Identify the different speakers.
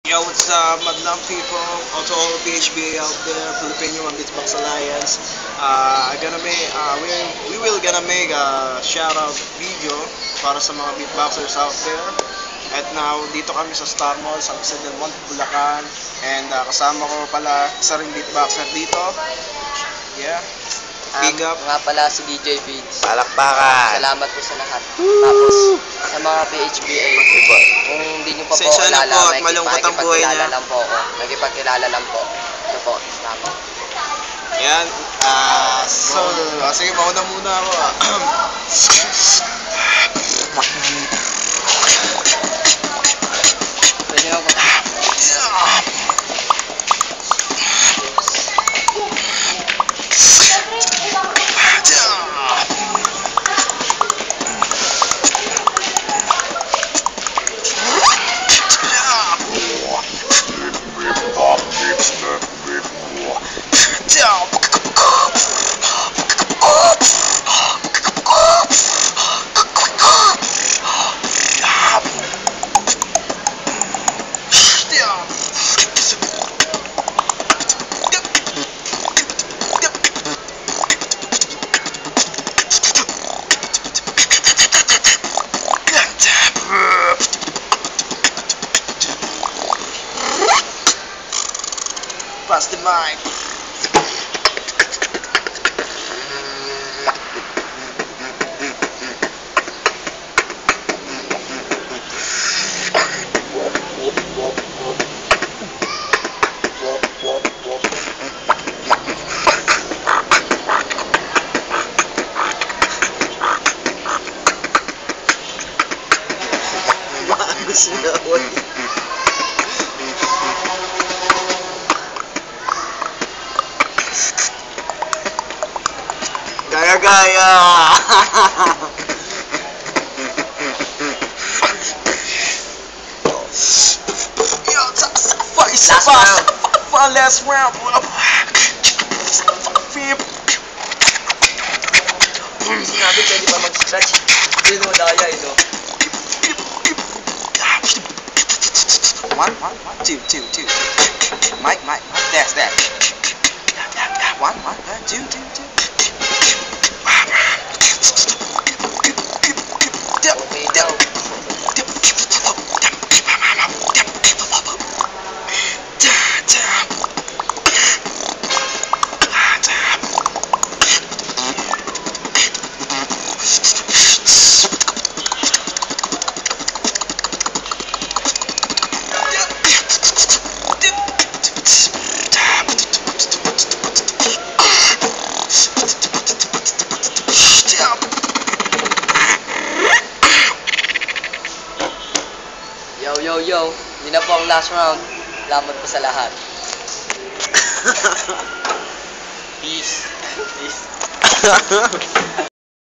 Speaker 1: Yo, what's up, madlang people? Also, all PHBA out there, Filipino Beatbox Alliance. We will gonna make a shout out video para sa mga beatboxers out there. At now, dito kami sa Star Mall sa Occidental Mall, Bulacan. And kasama ko pala isa ring beatboxer dito. Yeah. Big up.
Speaker 2: Nga pala si DJ Beats.
Speaker 3: Palakpakan.
Speaker 2: Salamat po sa lahat. Tapos sa mga PHBA, kung hindi nyo pa po
Speaker 1: Sensya na
Speaker 2: kilala,
Speaker 1: po at malungkot ang buhay niya.
Speaker 2: lang po ako. Nagipagkilala lang po. Ito po, tama.
Speaker 1: Yan. Sige, mauna muna ako.
Speaker 2: Pwede naman po.
Speaker 1: Pass the mic. Maagos na ako. Gaya-gaya! Yo, last round.
Speaker 2: Sinabi pwede pa mag-stretch. Hindi mo daya ito.
Speaker 1: One, two. Mike, that's that. One, two.
Speaker 2: Okay daw. Yo, yun na po ang last round. Salamat po sa lahat.
Speaker 3: Peace.
Speaker 2: Peace.